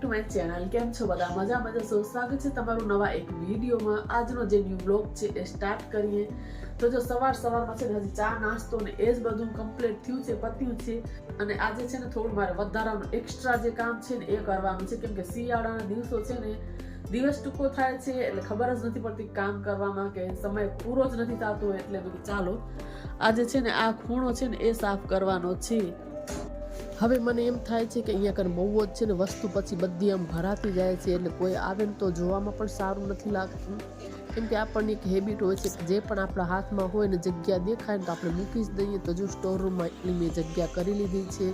My channel કેમ છો બધા મજામાં જશો સ્વાગત છે તમારું નવા એક વિડીયોમાં આજનો જે ન્યૂ બ્લોગ છે એ સ્ટાર્ટ કરીએ તો જો સવારમાં છે ને હજી ચા નાસ્તો ને એ જ બધું કમ્પ્લીટ થયું છે પત્યું છે અને આજે છે ને થોડું મારે વધારાનું એક્સ્ટ્રા જે કામ છે ને એ કરવાનું છે કેમ કે શિયાળાના દિવસો છે ને દિવસ ટૂંકો થાય છે એટલે ખબર જ નથી પડતી કામ કરવામાં કે સમય પૂરો જ નથી થતો એટલે બધું ચાલો આજે છે ને આ ખૂણો છે ને એ સાફ કરવાનો છે। હવે મને એમ થાય છે કે અહીંયા કને બહુ જ છે ને વસ્તુ પછી બધી આમ ભરાતી જાય છે એટલે કોઈ આવે ને તો જોવામાં પણ સારું નથી લાગતું કેમ કે આપણને એક હેબિટ હોય છે કે જે પણ આપણા હાથમાં હોય ને જગ્યા દેખાય ને તો આપણે મૂકી જ દઈએ તો જો સ્ટોર રૂમમાં એટલી મેં જગ્યા કરી લીધી છે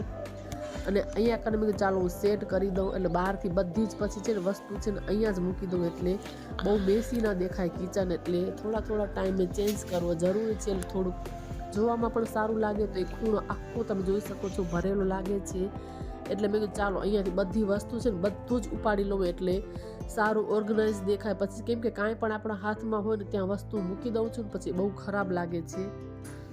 અને અહીંયા કને મેં ચાલો હું સેટ કરી દઉં એટલે બહારથી બધી જ પછી છે ને વસ્તુ છે ને અહીંયા જ મૂકી દઉં એટલે બહુ બેસી ના દેખાય કિચન એટલે થોડા ટાઈમે ચેન્જ કરવો જરૂરી છે એટલે થોડુંક જોવામાં પણ સારું લાગે તો એ ખૂણો આખો તમે જોઈ શકો છો ભરેલો લાગે છે એટલે મેં કીધું ચાલો અહીંયાથી બધી વસ્તુ છે ને બધું જ ઉપાડી લઉં એટલે સારું ઓર્ગેનાઇઝ દેખાય પછી કેમ કે કાંઈ પણ આપણા હાથમાં હોય ને ત્યાં વસ્તુ મૂકી દઉં છું ને પછી બહુ ખરાબ લાગે છે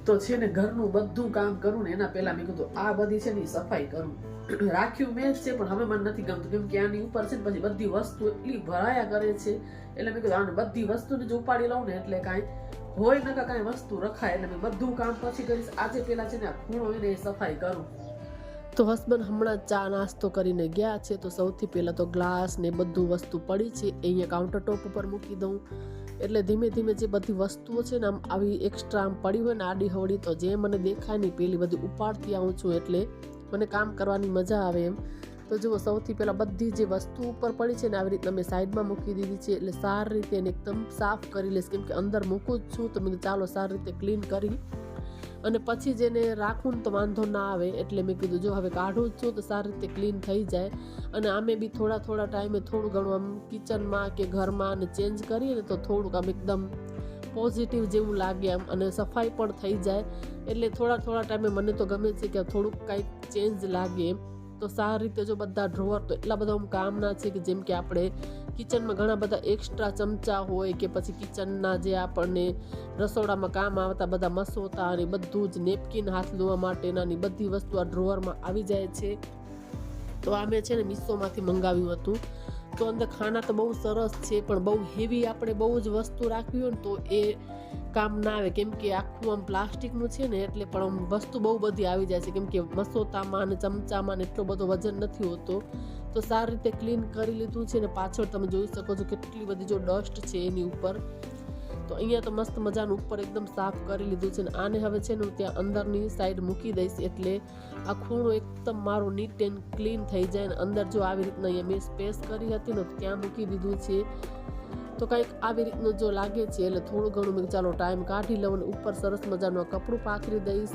તો છે ને ઘરનું બધું કામ કરું ને એના પહેલા મેં કીધું આ બધી છે ને સફાઈ કરું રાખ્યું મેં જ છે પણ હવે મને નથી ગમતું કેમ કે આની ઉપર છે ને પછી બધી વસ્તુ એટલી ભરાયા કરે છે એટલે મેં કીધું આને બધી વસ્તુને જો ઉપાડી લઉં ને એટલે કાંઈ હોય ન કાંઈ વસ્તુ રખાય એટલે મેં બધું કામ પછી કરીશ આજે પેલા છે ને આ ખૂણો હોય ને એ સફાઈ કરું તો હસબન્ડ હમણાં ચા નાસ્તો કરીને ગયા છે તો સૌથી પહેલાં તો ગ્લાસ ને બધું વસ્તુ પડી છે એ અહીંયા કાઉન્ટર ટોપ ઉપર મૂકી દઉં એટલે ધીમે ધીમે જે બધી વસ્તુઓ છે ને આમ આવી એક્સ્ટ્રા આમ પડી હોય ને આડી હવડી તો જે મને દેખાય નહીં પેલી બધી ઉપાડતી આવું છું એટલે મને કામ કરવાની મજા આવે એમ તો જુઓ સૌથી પહેલાં બધી જે વસ્તુ ઉપર પડી છે ને આવી રીતના મેં સાઈડમાં મૂકી દીધી છે એટલે સારી રીતે એને એકદમ સાફ કરી લઈશ કેમ કે અંદર મૂકું જ છું તો મેં ચાલો સારી રીતે ક્લીન કરી અને પછી જેને રાખું ને તો વાંધો ના આવે એટલે મેં કીધું જો હવે કાઢું જ છું તો સારી રીતે ક્લીન થઈ જાય અને આમે બી થોડા ટાઈમે થોડું ઘણું આમ કિચનમાં કે ઘરમાં ને ચેન્જ કરીએ ને તો થોડુંક આમ એકદમ પોઝિટિવ જેવું લાગે આમ અને સફાઈ પણ થઈ જાય એટલે થોડા ટાઈમે મને તો ગમે છે કે થોડુંક કાંઈક ચેન્જ લાગે એમ તો સારી રીતે જો બધા ડ્રોવર તો એટલા બધા કામના છે કે જેમ કે આપણે કિચનમાં ઘણા બધા એક્સ્ટ્રા ચમચા હોય કે પછી કિચનના જે આપણને રસોડામાં કામ આવતા બધા મસોતા અને બધું જ નેપકિન હાથ ધોવા માટેના ની બધી વસ્તુ આ ડ્રોવરમાં આવી જાય છે તો આ મેં છે ને મીશોમાંથી મંગાવ્યું હતું તો અંદર ખાના તો બહુ સરસ છે પણ બહુ હેવી આપણે બહુ જ વસ્તુ રાખવી હોય ને તો એ કામ ના આવે કેમ કે આખું આમ પ્લાસ્ટિકનું છે ને એટલે પણ વસ્તુ બહુ બધી આવી જાય છે કેમ કે મસોતામાં અને ચમચામાં ને એટલો બધો વજન નથી હોતો તો સારી રીતે ક્લીન કરી લીધું છે ને પાછળ તમે જોઈ શકો છો કેટલી બધી જો ડસ્ટ છે એની ઉપર તો અહીંયા તો મસ્ત મજાનું ઉપર એકદમ સાફ કરી લીધું છે ને આને હવે છે ને હું ત્યાં અંદરની સાઈડ મૂકી દઈશ એટલે આ ખૂણો એકદમ મારો નીટ એન્ડ ક્લીન થઈ જાય ને અંદર જો આવી રીતના અહીંયા મેં સ્પેસ કરી હતી ને ત્યાં મૂકી દીધું છે તો કંઈક આવી રીતનું જો લાગે છે એટલે થોડું ઘણું મેં ચાલો ટાઈમ કાઢી લઉં અને ઉપર સરસ મજાનું કપડું પાથરી દઈશ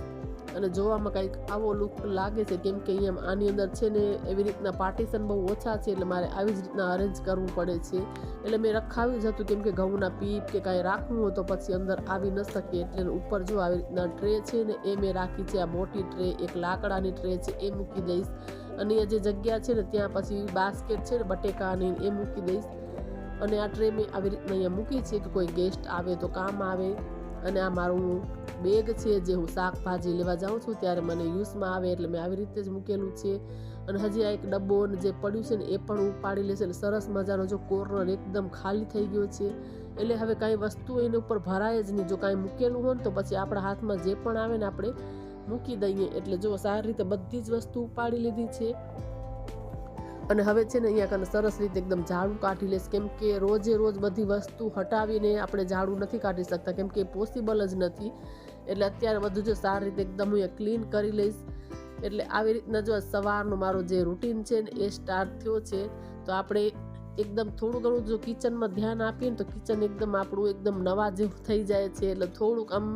અને જોવામાં કંઈક આવો લુક લાગે છે કેમ કે અહીંયા આની અંદર છે ને એવી રીતના પાર્ટીશન બહુ ઓછા છે એટલે મારે આવી જ રીતના અરેન્જ કરવું પડે છે એટલે મેં રખાવ્યું જ હતું કેમ કે ઘઉંના પીપ કે કાંઈ રાખવું હોય તો પછી અંદર આવી ન શકે એટલે ઉપર જો આવી રીતના ટ્રે છે ને એ મેં રાખી છે આ મોટી ટ્રે એક લાકડાની ટ્રે છે એ મૂકી દઈશ અને એ જે જગ્યા છે ને ત્યાં પછી બાસ્કેટ છે ને બટેકાની એ મૂકી દઈશ અને આ ટ્રે મેં આવી રીતના અહીંયા મૂકી છે કે કોઈ ગેસ્ટ આવે તો કામ આવે અને આ મારું બેગ છે જે હું શાકભાજી લેવા જાઉં છું ત્યારે મને યુઝમાં આવે એટલે મેં આવી રીતે જ મૂકેલું છે અને હજી આ એક ડબ્બો જે પડ્યું છે ને એ પણ ઉપાડી લેશે અને સરસ મજાનો જો કોર્નર એકદમ ખાલી થઈ ગયો છે એટલે હવે કાંઈ વસ્તુ એની ઉપર ભરાય જ નહીં જો કાંઈ મૂકેલું હોય ને તો પછી આપણા હાથમાં જે પણ આવે ને આપણે મૂકી દઈએ એટલે જો સારી રીતે બધી જ વસ્તુ ઉપાડી લીધી છે અને હવે છે ને અહીંયા કને સરસ રીતે એકદમ ઝાડું કાઢી લઈશ કેમ કે રોજે રોજ બધી વસ્તુ હટાવીને આપણે ઝાડું નથી કાઢી શકતા કેમ કે પોસિબલ જ નથી એટલે અત્યારે બધું જો સારી રીતે એકદમ અહીંયા ક્લીન કરી લઈશ એટલે આવી રીતના જો સવારનો મારો જે રૂટીન છે ને એ સ્ટાર્ટ થયો છે તો આપણે એકદમ થોડું ઘણું જો કિચનમાં ધ્યાન આપીએ ને તો કિચન એકદમ આપણું એકદમ નવા જેવું થઈ જાય છે એટલે થોડુંક આમ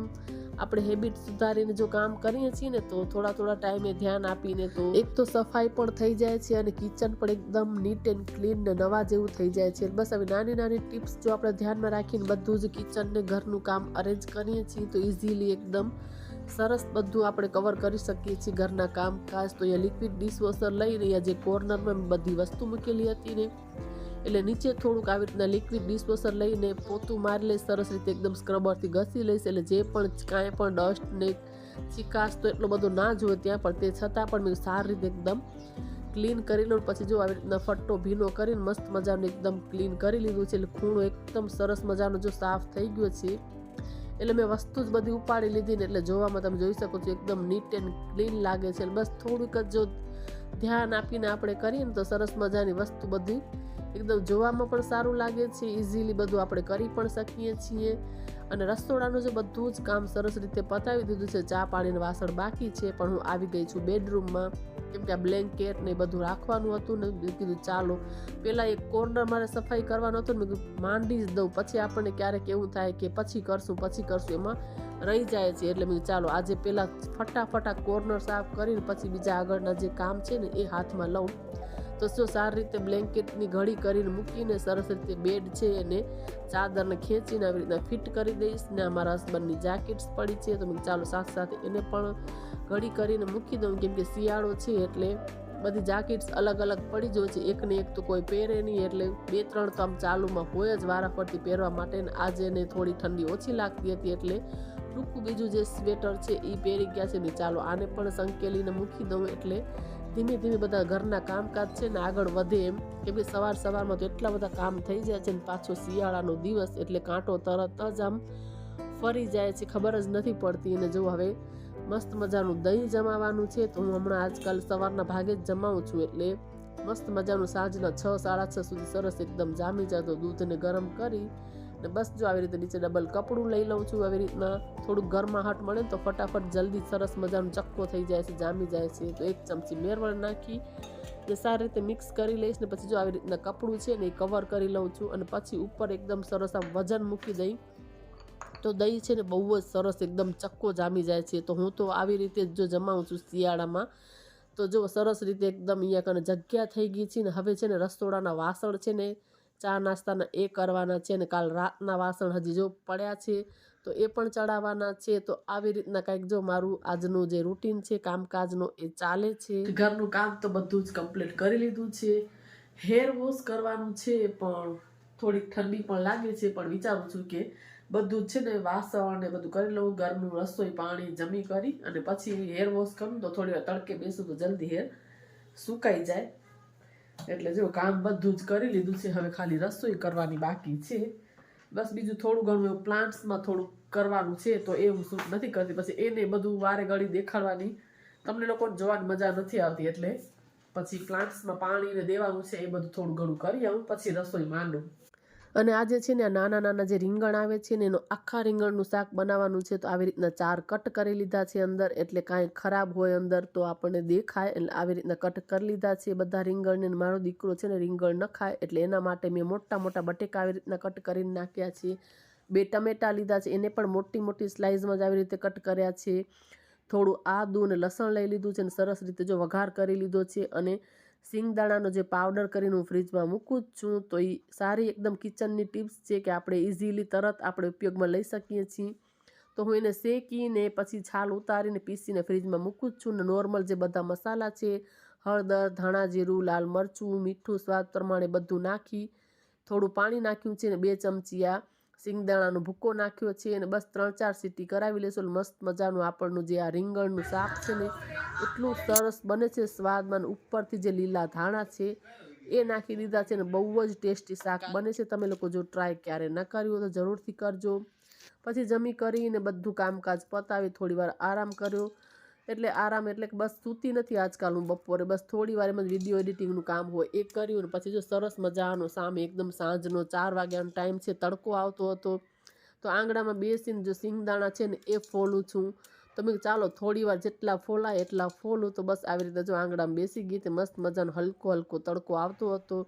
આપણે હેબિટ સુધારીને જો કામ કરીએ છીએ ને તો થોડા ટાઈમે ધ્યાન આપીને તો એક તો સફાઈ પણ થઈ જાય છે અને કિચન પણ એકદમ નીટ એન્ડ ક્લીન ને નવા જેવું થઈ જાય છે બસ હવે નાની ટિપ્સ જો આપણે ધ્યાનમાં રાખીને બધું જ કિચન ને ઘરનું કામ અરેન્જ કરીએ છીએ તો ઇઝીલી એકદમ સરસ બધું આપણે કવર કરી શકીએ છીએ ઘરના કામકાજ તો અહીંયા લિક્વિડ ડિશવોશર લઈને અહીંયા જે કોર્નરમાં બધી વસ્તુ મૂકેલી હતી ને એટલે નીચે થોડુંક આવી રીતના લિક્વિડ ડિશવોશર લઈને પોતું મારી લઈશ સરસ રીતે એકદમ સ્ક્રબરથી ઘસી લઈશ એટલે જે પણ કાંઈ પણ ડસ્ટ ને ચિકાસ તો એટલો બધો ના જોઈએ ત્યાં પણ તે છતાં પણ મેં સારી રીતે એકદમ ક્લીન કરી લઉં. પછી જો આવી રીતના ફટ્ટો ભીનો કરીને મસ્ત મજાનું એકદમ ક્લીન કરી લીધું છે. એટલે ખૂણો એકદમ સરસ મજાનો જો સાફ થઈ ગયો છે. એટલે મેં વસ્તુ જ બધી ઉપાડી લીધી ને એટલે જોવામાં તમે જોઈ શકો છો એકદમ નીટ એન્ડ ક્લીન લાગે છે. બસ થોડુંક જ જો ધ્યાન આપીને આપણે કરીએ ને તો સરસ મજાની વસ્તુ બધી એકદમ જોવામાં પણ સારું લાગે છે. ઇઝીલી બધું આપણે કરી પણ શકીએ છીએ. અને રસોડાનું જે બધું જ કામ સરસ રીતે પતાવી દીધું છે. ચા પાણીને વાસણ બાકી છે, પણ હું આવી ગઈ છું બેડરૂમમાં, કેમ કે આ બ્લેન્કેટ ને બધું રાખવાનું હતું ને મેં કીધું ચાલો પહેલાં એક કોર્નર મારે સફાઈ કરવાનો હતો ને મેં કીધું માંડી જ દઉં. પછી આપણને ક્યારેક એવું થાય કે પછી કરશું એમાં રહી જાય છે. એટલે મેં ચાલો આજે પહેલાં ફટાફટ કોર્નર સાફ કરીને પછી બીજા આગળના જે કામ છે ને એ હાથમાં લઉં. તો શું સારી રીતે બ્લેન્કેટની ઘડી કરીને મૂકીને સરસ રીતે બેડ છે એને ચાદરને ખેંચીને આવી રીતના ફિટ કરી દઈશ. ને અમારા હસબન્ડની જેકેટ્સ પડી છે તો મેં ચાલો સાથે સાથે એને પણ ઘડી કરીને મૂકી દઉં, કેમ કે શિયાળો છે એટલે બધી જેકેટ્સ અલગ અલગ પડી જાય છે. એકને એક તો કોઈ પહેરે નહીં, એટલે 2-3 તો આમ ચાલુમાં હોય જ વારાફરતી પહેરવા માટે. આજે એને થોડી ઠંડી ઓછી લાગતી હતી એટલે ટૂંકું બીજું જે સ્વેટર છે એ પહેરી ગયા છે. ને ચાલો આને પણ સંકેલીને મૂકી દઉં, એટલે ધીમે ધીમે બધા ઘરના કામકાજ છે ને આગળ વધે એમ. કેમ કે સવારમાં તો એટલા બધા કામ થઈ જાય છે ને પાછો શિયાળાનો દિવસ એટલે કાંટો તરત જ આમ ફરી જાય છે, ખબર જ નથી પડતી. અને જો હવે મસ્ત મજાનું દહીં જમાવાનું છે તો હું હમણાં આજકાલ સવારના ભાગે જ જમાવું છું. એટલે મસ્ત મજાનું સાંજના 6-6:30 સુધી સરસ એકદમ જામી જાય તો દૂધને ગરમ કરી ને બસ જો આવી રીતે નીચે ડબલ કપડું લઈ લઉં છું. આવી રીતના થોડુંક ગરમાહટ મળે તો ફટાફટ જલ્દી સરસ મજાનો ચક્કો થઈ જાય છે, જામી જાય છે. તો 1 ચમચી મેરવણ નાખી ને સારી રીતે મિક્સ કરી લઈશ. ને પછી જો આવી રીતના કપડું છે ને એ કવર કરી લઉં છું અને પછી ઉપર એકદમ સરસ આમ વજન મૂકી દઈ તો દહીં છે ને બહુ જ સરસ એકદમ ચક્કો જામી જાય છે. તો હું તો આવી રીતે જો જમાવું છું શિયાળામાં. તો જો સરસ રીતે એકદમ અહીંયા કને જગ્યા થઈ ગઈ છે. ને હવે છે ને રસોડાના વાસણ છે ને ચા નાસ્તાના એ કરવાના છે. ને કાલ રાતના વાસણ હજી જો પડ્યા છે તો એ પણ ચડાવવાના છે. તો આવી રીતના કંઈક જો મારું આજનું જે રૂટીન છે કામકાજનો એ ચાલે છે. ઘરનું કામ તો બધું જ કમ્પ્લીટ કરી લીધું છે. હેર વોશ કરવાનું છે પણ થોડીક ઠંડી પણ લાગે છે, પણ વિચારું છું કે બધું છે ને વાસણ ને બધું કરી લઉં, ઘરનું રસોઈ પાણી જમી કરી અને પછી હેર વોશ કરું તો થોડી વાર તડકે બેસું તો જલ્દી હેર સુકાઈ જાય. એટલે જો કામ બધું જ કરી લીધું છે, હવે ખાલી રસોઈ કરવાની બાકી છે. બસ બીજું થોડું ઘણું એવું પ્લાન્ટ્સમાં થોડું કરવાનું છે તો એ હું શૂટ નથી કરતી. પછી એને બધું વારે ઘડી દેખાડવાની તમને લોકોને જોવાની મજા નથી આવતી, એટલે પછી પ્લાન્ટ્સમાં પાણીને દેવાનું છે એ બધું થોડું ઘણું કરી આવું પછી રસોઈ માંડું. અને આજે છે ને આ નાના જે રીંગણ આવે છે ને એનું આખા રીંગણનું શાક બનાવવાનું છે. તો આવી રીતના 4 કટ કરી લીધા છે અંદર, એટલે કાંઈ ખરાબ હોય અંદર તો આપણને દેખાય. એટલે આવી રીતના કટ કરી લીધા છે બધા રીંગણને. મારો દીકરો છે ને રીંગણ ન ખાય એટલે એના માટે મેં મોટા બટેકા આવી રીતના કટ કરીને નાખ્યા છે. 2 ટમેટા લીધા છે, એને પણ મોટી સ્લાઇસમાં જ આવી રીતે કટ કર્યા છે. થોડું આદું અને લસણ લઈ લીધું છે ને સરસ રીતે જો વઘાર કરી લીધો છે. અને સિંગદાણાનો જે પાવડર કરીને હું ફ્રીજમાં મૂકું જ છું. તો એ સારી એકદમ કિચનની ટિપ્સ છે કે આપણે ઇઝીલી તરત આપણે ઉપયોગમાં લઈ શકીએ છીએ. તો હું એને શેકીને પછી છાલ ઉતારીને પીસીને ફ્રીજમાં મૂકું જ છું. ને નોર્મલ જે બધા મસાલા છે હળદર, ધાણા જીરું, લાલ મરચું, મીઠું સ્વાદ પ્રમાણે બધું નાખી થોડું પાણી નાખ્યું છે. ને 2 ચમચી આ સિંગદાણાનો ભૂકો નાખ્યો છે. અને બસ 3-4 સીટી કરાવી લેશો. મસ્ત મજાનું આપણનું જે આ રીંગણનું શાક છે ને એટલું સરસ બને છે સ્વાદમાં. ઉપરથી જે લીલા ધાણા છે એ નાખી દીધા છે ને બહુ જ ટેસ્ટી શાક બને છે. તમે લોકો જો ટ્રાય ક્યારે ન કર્યું તો જરૂરથી કરજો. પછી જમી કરીને બધું કામકાજ પતાવી થોડી વાર આરામ કર્યો. એટલે બસ સૂતી નથી આજકાલ હું બપોરે, બસ થોડી વાર એમ જ વિડીયો એડિટિંગનું કામ હોય એ કર્યું. ને પછી જો સરસ મજાનો સામે એકદમ સાંજનો 4 વાગ્યાનો ટાઈમ છે, તડકો આવતો હતો તો આંગણામાં બેસીને જો સિંગદાણા છે ને એ ફોલું છું. તો મેં ચાલો થોડી વાર જેટલા ફોલાય એટલા ફોલું. તો બસ આવી રીતે જો આંગણામાં બેસી ગઈ. તે મસ્ત મજાનો હલકો તડકો આવતો હતો.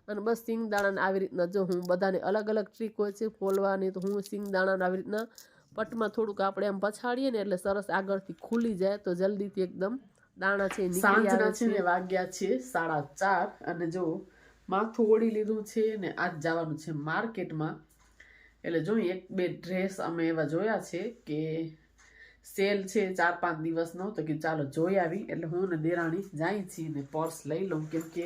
અને બસ સિંગદાણાને આવી રીતના જો હું બધાને અલગ અલગ ટ્રીક હોય છે ફોલવાની. તો હું સિંગદાણાને આવી રીતના પટમાં થોડુંક આપણે આમ પછાડીએ ને એટલે સરસ આગળથી ખુલી જાય તો જલ્દીથી એકદમ દાણા છે નીકળી આવે છે. વાગ્યા છે 4:30 અને જો માથું ઓળી લીધું છે ને આજ જવાનું છે માર્કેટમાં. એટલે જો 1-2 ડ્રેસ અમે એવા જોયા છે કે સેલ છે 4-5 દિવસનો, તો કે ચાલો જોઈ આવી. એટલે હું ને દેરાણી જાય છીએ ને પર્સ લઈ લઉં, કેમ કે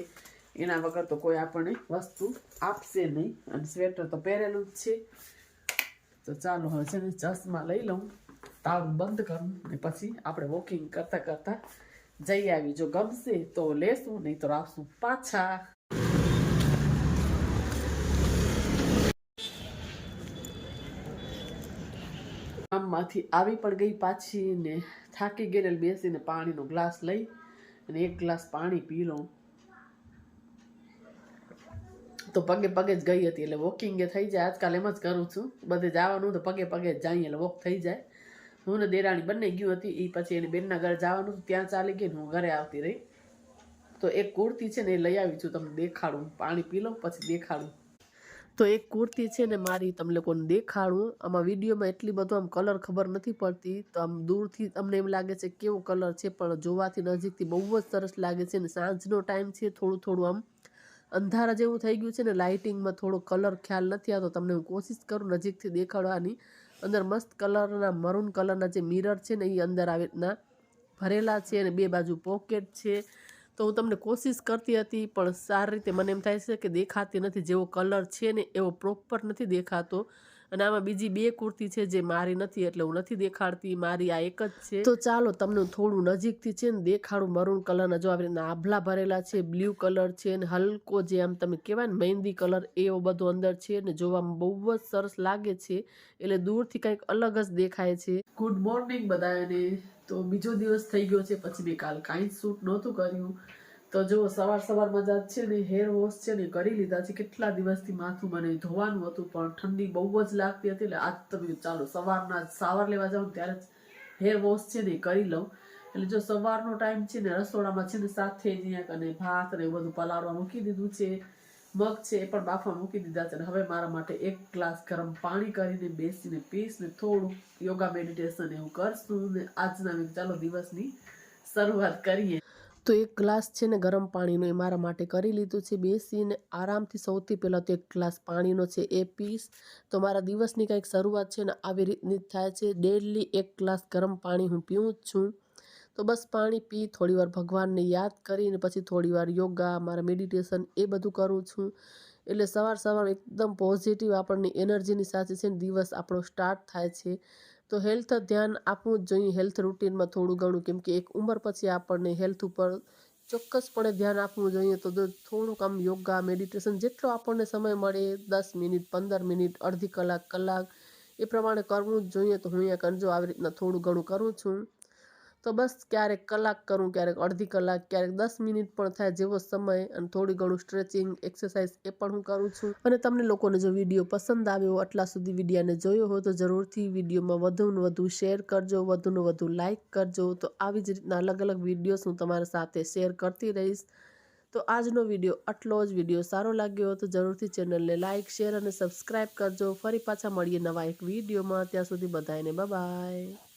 એના વગર તો કોઈ આપણને વસ્તુ આપશે નહીં. અને સ્વેટર તો પહેરેલું જ છે. તો ચાલો હવે છે ને ચશ્મા લઈ લઉં, તાળું બંધ કરું ને પછી આપણે વોકિંગ કરતા જઈ આવી, જો ગમશે તો લેશું, નહીં તો રાખશું પાછા. કામમાંથી આવી પણ ગઈ પાછી ને થાકી ગયેલ બેસીને પાણીનો ગ્લાસ લઈ અને એક ગ્લાસ પાણી પી લઉં. તો પગે પગે જ ગઈ હતી, એટલે વોકિંગ થઈ જાય. આજકાલ એમ જ કરું છું, બધે જવાનું તો પગે પગે જ જઈએ એટલે વોક થઈ જાય. હું ને દેરાણી બંને ગયું હતી, એ પછી એની બેનના ઘરે જવાનું હતું, ત્યાં ચાલી ગઈ ને હું ઘરે આવતી રહી. તો એક કુર્તી છે ને એ લઈ આવી છું, તમને દેખાડું. પાણી પી લઉં પછી દેખાડું. તો એક કુર્તી છે ને મારી, તમને લોકોને દેખાડું. આમાં વિડીયોમાં એટલી બધો આમ કલર ખબર નથી પડતી, તો આમ દૂરથી તમને એમ લાગે છે કેવો કલર છે, પણ જોવાથી નજીકથી બહુ જ સરસ લાગે છે. ને સાંજનો ટાઈમ છે, થોડું થોડું આમ અંધારા જેવું થઈ ગયું છે ને, લાઇટિંગમાં થોડો કલર ખ્યાલ નથી આવતો. તમને હું કોશિશ કરું નજીકથી દેખાડવાની. અંદર મસ્ત કલરના મરૂન કલરના જે મિરર છે ને એ અંદર આવી રીતના ભરેલા છે અને બે બાજુ પોકેટ છે. તો હું તમને કોશિશ કરતી હતી પણ સારી રીતે મને એમ થાય છે કે દેખાતી નથી. જેવો કલર છે ને એવો પ્રોપર નથી દેખાતો. અને આમાં બીજી બે કુર્તી છે જે મારી નથી, એટલે હું નથી દેખાડતી. મારી આ એક જ છે. તો ચાલો તમને થોડું નજીકથી છે ને દેખાડું. મરૂન કલરના જો આવી રીતના આભલા ભરેલા છે, બ્લુ કલર છે ને હલકો જે આમ તમે કહેવાય ને મહેંદી કલર, એવો બધો અંદર છે ને જોવામાં બહુ જ સરસ લાગે છે. એટલે દૂરથી કંઈક અલગ જ દેખાય છે. ગુડ મોર્નિંગ બધાને. તો બીજો દિવસ થઈ ગયો છે, પછી મેં કાલ કાંઈ શૂટ નહોતું કર્યું. તો જો સવારમાં જ છે ને હેર વોશ છે ને કરી લીધા છે. કેટલા દિવસથી માથું મને ધોવાનું હતું પણ ઠંડી બહુ જ લાગતી હતી, એટલે આજ તમે ચાલો સવારના શાવર લેવા જાઉં ત્યારે જ હેર વોશ છે ને કરી લઉં. એટલે જો સવારનો ટાઈમ છે ને રસોડામાં છે ને સાથે અહીંયા અને ભાત ને એવું બધું પલાળવા મૂકી દીધું છે. મગ છે એ પણ બાફવા મૂકી દીધા છે. અને હવે મારા માટે એક ગ્લાસ ગરમ પાણી કરીને બેસીને પીસ ને થોડું યોગા મેડિટેશન એવું કરશું ને આજના ચાલો દિવસની શરૂઆત કરીએ. તો એક ગ્લાસ છે ને ગરમ પાણીનો એ મારા માટે કરી લીધું છે. બેસીને આરામથી સૌથી પહેલાં તો એક ગ્લાસ પાણીનો છે એ પીશ તો મારા દિવસની કંઈક શરૂઆત છે ને આવી રીતની જ થાય છે. ડેલી એક ગ્લાસ ગરમ પાણી હું પીવું જ છું. તો બસ પાણી પી થોડીવાર ભગવાનને યાદ કરીને પછી થોડીવાર યોગા, મારા મેડિટેશન એ બધું કરું છું. એટલે સવાર એકદમ પોઝિટિવ આપણને એનર્જીની સાથે છે ને દિવસ આપણો સ્ટાર્ટ થાય છે. તો હેલ્થ ધ્યાન આપવું જ જોઈએ હેલ્થ રૂટીનમાં થોડું ઘણું, કેમ કે એક ઉંમર પછી આપણને હેલ્થ ઉપર ચોક્કસપણે ધ્યાન આપવું જોઈએ. તો થોડુંક આમ યોગા મેડિટેશન જેટલો આપણને સમય મળે 10 મિનિટ, 15 મિનિટ, અડધી કલાક એ પ્રમાણે કરવું જ જોઈએ. તો હું અહીંયા કરજો આવી રીતના થોડું ઘણું કરું છું. તો બસ ક્યારેક કલાક કરું, ક્યારેક અડધી કલાક, ક્યારેક 10 મિનિટ પણ થાય જેવો સમય. અને થોડી ઘણું સ્ટ્રેચિંગ એક્સરસાઇઝ એ પણ હું કરું છું. અને તમને લોકોને જો વિડીયો પસંદ આવ્યો, આટલા સુધી વિડીયોને જોયો હોય તો જરૂરથી વિડીયોમાં વધુને વધુ શેર કરજો, વધુને વધુ લાઇક કરજો. તો આવી જ રીતના અલગ અલગ વિડીયોઝ હું તમારા સાથે શેર કરતી રહીશ. તો આજનો વિડીયો આટલો જ. વિડીયો સારો લાગ્યો તો જરૂરથી ચેનલને લાઇક, શેર અને સબસ્ક્રાઈબ કરજો. ફરી પાછા મળીએ નવા એક વિડીયોમાં. ત્યાં સુધી બધાને બાય બાય.